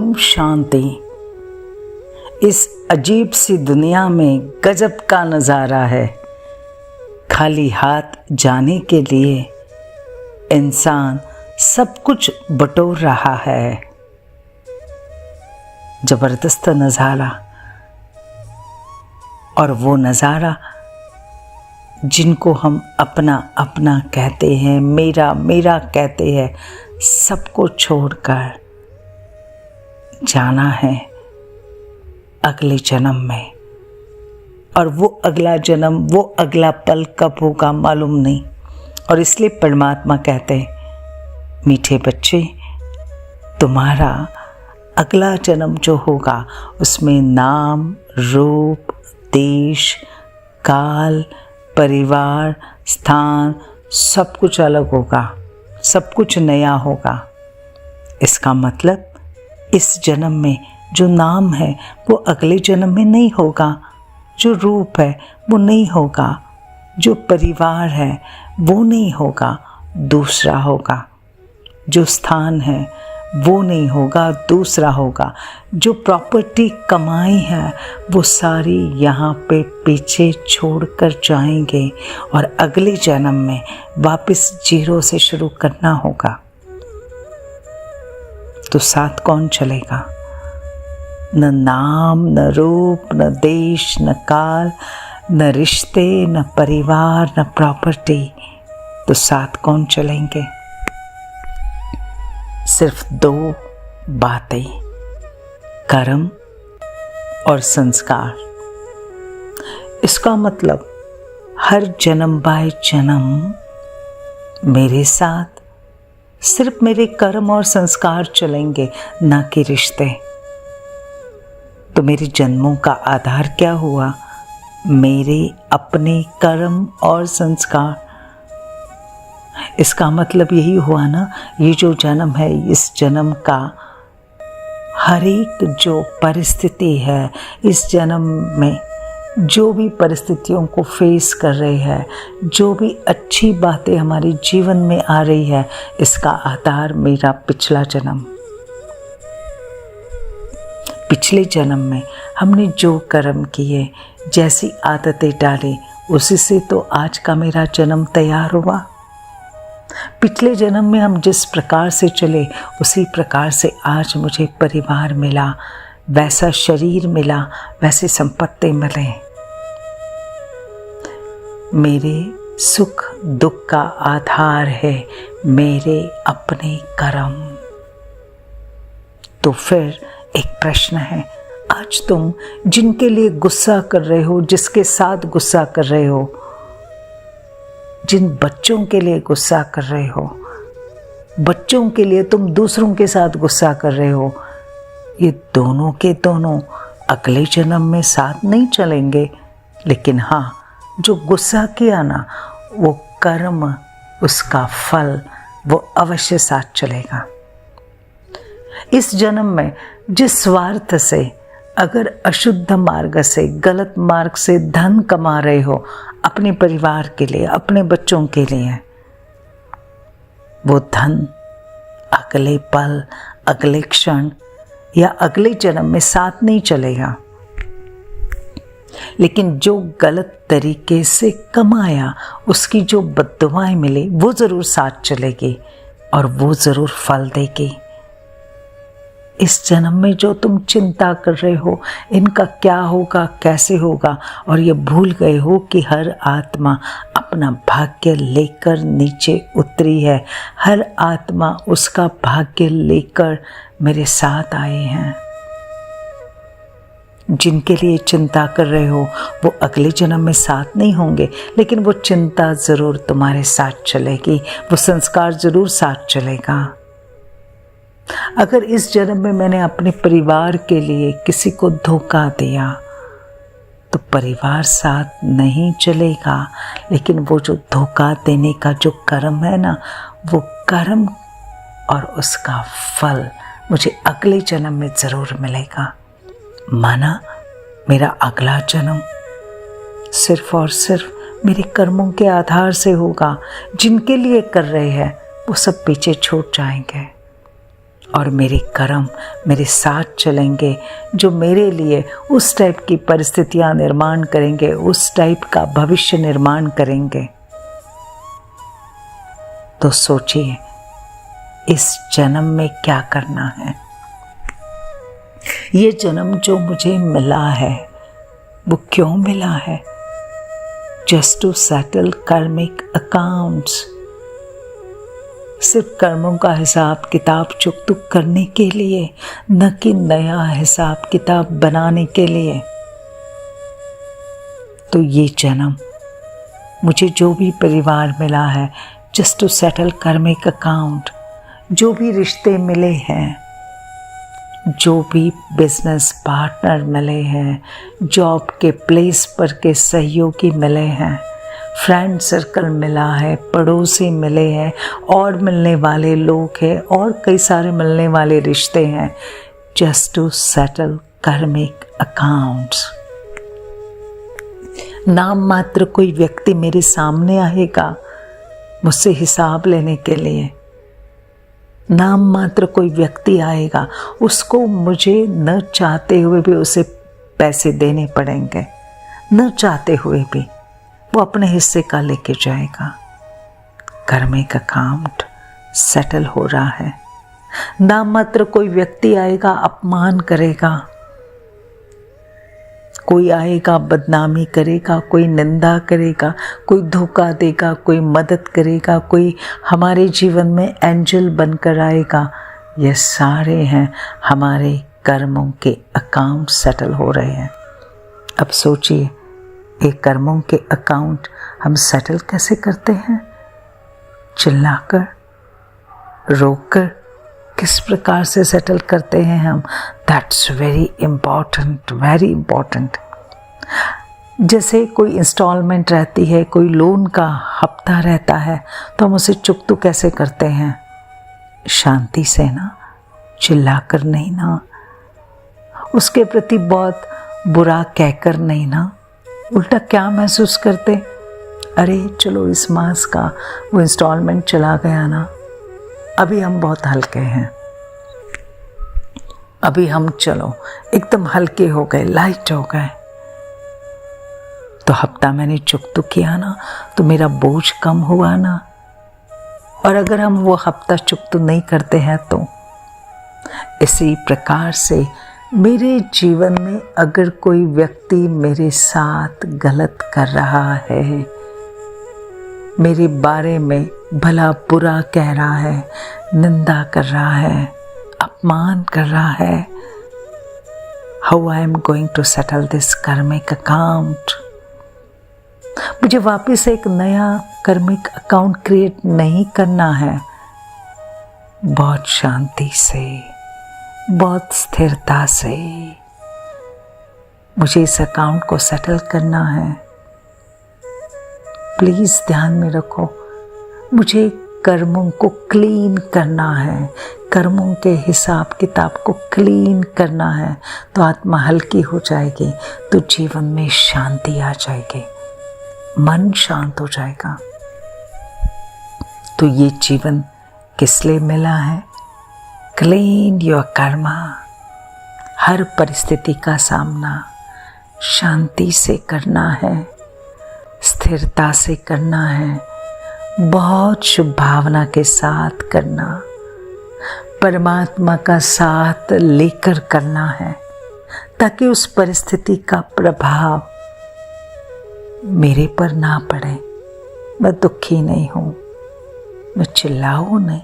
ओम शांति। इस अजीब सी दुनिया में गजब का नज़ारा है। खाली हाथ जाने के लिए इंसान सब कुछ बटोर रहा है। जबरदस्त नज़ारा, और वो नज़ारा जिनको हम अपना अपना कहते हैं, मेरा मेरा कहते हैं, सबको छोड़कर जाना है अगले जन्म में। और वो अगला जन्म, वो अगला पल कब होगा मालूम नहीं। और इसलिए परमात्मा कहते हैं, मीठे बच्चे, तुम्हारा अगला जन्म जो होगा उसमें नाम, रूप, देश, काल, परिवार, स्थान, सब कुछ अलग होगा, सब कुछ नया होगा। इसका मतलब इस जन्म में जो नाम है वो अगले जन्म में नहीं होगा, जो रूप है वो नहीं होगा, जो परिवार है वो नहीं होगा, दूसरा होगा। जो स्थान है वो नहीं होगा, दूसरा होगा। जो प्रॉपर्टी कमाई है वो सारी यहाँ पे पीछे छोड़ कर जाएंगे और अगले जन्म में वापस जीरो से शुरू करना होगा। तो साथ कौन चलेगा? न नाम, न रूप, न देश, न काल, न रिश्ते, न परिवार, न प्रॉपर्टी। तो साथ कौन चलेंगे? सिर्फ दो बातें, कर्म और संस्कार। इसका मतलब हर जन्म बाय जन्म मेरे साथ सिर्फ मेरे कर्म और संस्कार चलेंगे, ना कि रिश्ते। तो मेरे जन्मों का आधार क्या हुआ? मेरे अपने कर्म और संस्कार। इसका मतलब यही हुआ ना, ये जो जन्म है, इस जन्म का हर एक जो परिस्थिति है, इस जन्म में जो भी परिस्थितियों को फेस कर रहे हैं, जो भी अच्छी बातें हमारे जीवन में आ रही है, इसका आधार मेरा पिछला जन्म। पिछले जन्म में हमने जो कर्म किए, जैसी आदतें डाली, उसी से तो आज का मेरा जन्म तैयार हुआ। पिछले जन्म में हम जिस प्रकार से चले, उसी प्रकार से आज मुझे परिवार मिला, वैसा शरीर मिला, वैसे संपत्ति मिले। मेरे सुख दुख का आधार है मेरे अपने कर्म। तो फिर एक प्रश्न है, आज तुम जिनके लिए गुस्सा कर रहे हो, जिसके साथ गुस्सा कर रहे हो, जिन बच्चों के लिए गुस्सा कर रहे हो, बच्चों के लिए तुम दूसरों के साथ गुस्सा कर रहे हो, ये दोनों के दोनों अगले जन्म में साथ नहीं चलेंगे। लेकिन हाँ, जो गुस्सा किया ना, वो कर्म, उसका फल वो अवश्य साथ चलेगा। इस जन्म में जिस स्वार्थ से, अगर अशुद्ध मार्ग से, गलत मार्ग से धन कमा रहे हो अपने परिवार के लिए, अपने बच्चों के लिए, वो धन अगले पल, अगले क्षण या अगले जन्म में साथ नहीं चलेगा। लेकिन जो गलत तरीके से कमाया, उसकी जो बद्दुआएं मिली, वो ज़रूर साथ चलेगी और वो ज़रूर फल देगी। इस जन्म में जो तुम चिंता कर रहे हो, इनका क्या होगा, कैसे होगा, और ये भूल गए हो कि हर आत्मा अपना भाग्य लेकर नीचे उतरी है। हर आत्मा उसका भाग्य लेकर मेरे साथ आए हैं। जिनके लिए चिंता कर रहे हो वो अगले जन्म में साथ नहीं होंगे, लेकिन वो चिंता ज़रूर तुम्हारे साथ चलेगी, वो संस्कार ज़रूर साथ चलेगा। अगर इस जन्म में मैंने अपने परिवार के लिए किसी को धोखा दिया, तो परिवार साथ नहीं चलेगा, लेकिन वो जो धोखा देने का जो कर्म है ना, वो कर्म और उसका फल मुझे अगले जन्म में ज़रूर मिलेगा। माना मेरा अगला जन्म सिर्फ और सिर्फ मेरे कर्मों के आधार से होगा। जिनके लिए कर रहे हैं वो सब पीछे छूट जाएंगे और मेरे कर्म मेरे साथ चलेंगे, जो मेरे लिए उस टाइप की परिस्थितियां निर्माण करेंगे, उस टाइप का भविष्य निर्माण करेंगे। तो सोचिए इस जन्म में क्या करना है। ये जन्म जो मुझे मिला है वो क्यों मिला है? जस्ट टू सेटल कार्मिक अकाउंट्स, सिर्फ कर्मों का हिसाब किताब चुकता करने के लिए, न कि नया हिसाब किताब बनाने के लिए। तो ये जन्म मुझे जो भी परिवार मिला है, just to settle karmic account, जो भी रिश्ते मिले हैं, जो भी बिजनेस पार्टनर मिले हैं, जॉब के प्लेस पर के सहयोगी मिले हैं, फ्रेंड सर्कल मिला है, पड़ोसी मिले हैं, और मिलने वाले लोग हैं, और कई सारे मिलने वाले रिश्ते हैं, जस्ट टू सेटल कार्मिक अकाउंट्स। नाम मात्र कोई व्यक्ति मेरे सामने आएगा मुझसे हिसाब लेने के लिए, नाम मात्र कोई व्यक्ति आएगा, उसको मुझे न चाहते हुए भी उसे पैसे देने पड़ेंगे, न चाहते हुए भी वो अपने हिस्से का लेके जाएगा। कार्मिक अकाउंट सेटल हो रहा है। नाम मात्र कोई व्यक्ति आएगा, अपमान करेगा, कोई आएगा बदनामी करेगा, कोई निंदा करेगा, कोई धोखा देगा, कोई मदद करेगा, कोई हमारे जीवन में एंजल बनकर आएगा। ये सारे हैं हमारे कर्मों के अकाउंट सेटल हो रहे हैं। अब सोचिए ये कर्मों के अकाउंट हम सेटल कैसे करते हैं? चिल्लाकर, रोककर, किस प्रकार से सेटल करते हैं हम? That's very important, very important. जैसे कोई इंस्टॉलमेंट रहती है, कोई लोन का हफ्ता रहता है, तो हम उसे चुकता कैसे करते हैं? शांति से ना, चिल्लाकर नहीं ना, उसके प्रति बहुत बुरा कहकर नहीं ना। उल्टा क्या महसूस करते? अरे चलो इस मास का वो इंस्टॉलमेंट चला गया ना, अभी हम बहुत हल्के हैं, अभी हम चलो एकदम हल्के हो गए, लाइट हो गए। तो हफ्ता मैंने चुकता किया ना, तो मेरा बोझ कम हुआ ना। और अगर हम वो हफ्ता चुकता नहीं करते हैं तो इसी प्रकार से मेरे जीवन में अगर कोई व्यक्ति मेरे साथ गलत कर रहा है, मेरे बारे में भला बुरा कह रहा है, निंदा कर रहा है, अपमान कर रहा है, how I am going to settle this karmic account? मुझे वापस एक नया कार्मिक अकाउंट क्रिएट नहीं करना है। बहुत शांति से, बहुत स्थिरता से मुझे इस अकाउंट को सेटल करना है। प्लीज ध्यान में रखो, मुझे कर्मों को क्लीन करना है, कर्मों के हिसाब किताब को क्लीन करना है। तो आत्मा हल्की हो जाएगी, तो जीवन में शांति आ जाएगी, मन शांत हो जाएगा। तो ये जीवन किस लिए मिला है? Clean your Karma. हर परिस्थिति का सामना शांति से करना है, स्थिरता से करना है, बहुत शुभ भावना के साथ करना, परमात्मा का साथ लेकर करना है, ताकि उस परिस्थिति का प्रभाव मेरे पर ना पड़े। मैं दुखी नहीं हूँ, मैं चिल्लाऊँ नहीं,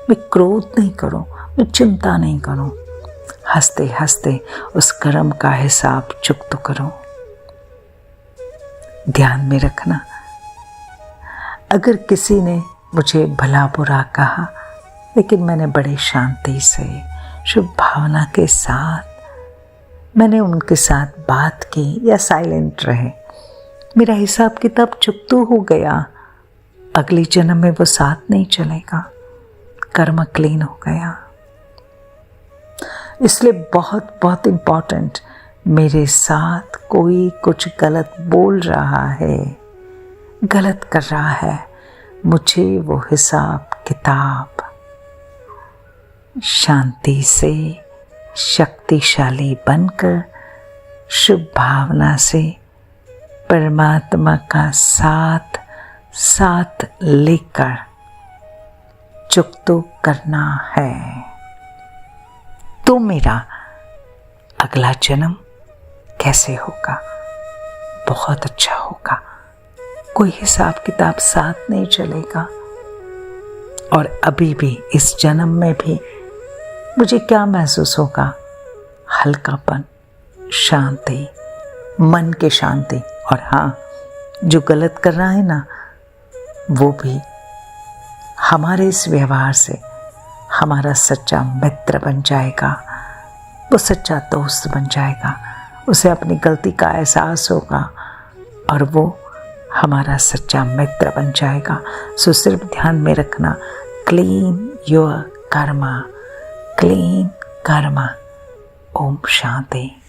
मैं क्रोध नहीं करूँ, मैं चिंता नहीं करूँ, हंसते हंसते उस कर्म का हिसाब चुकता करूँ। ध्यान में रखना, अगर किसी ने मुझे भला बुरा कहा, लेकिन मैंने बड़े शांति से शुभ भावना के साथ मैंने उनके साथ बात की या साइलेंट रहे, मेरा हिसाब किताब चुकता हो गया, अगली जन्म में वो साथ नहीं चलेगा, कर्म क्लीन हो गया। इसलिए बहुत बहुत इम्पॉर्टेंट, मेरे साथ कोई कुछ गलत बोल रहा है, गलत कर रहा है, मुझे वो हिसाब किताब शांति से शक्तिशाली बनकर शुभ भावना से परमात्मा का साथ साथ लेकर चुकतो करना है। तो मेरा अगला जन्म कैसे होगा? बहुत अच्छा होगा। कोई हिसाब किताब साथ नहीं चलेगा। और अभी भी इस जन्म में भी मुझे क्या महसूस होगा? हल्कापन, शांति, मन की शांति। और हाँ, जो गलत कर रहा है ना, वो भी हमारे इस व्यवहार से हमारा सच्चा मित्र बन जाएगा, वो सच्चा दोस्त बन जाएगा। उसे अपनी गलती का एहसास होगा और वो हमारा सच्चा मित्र बन जाएगा। सो सिर्फ ध्यान में रखना, clean your karma, clean karma. ओम शांति।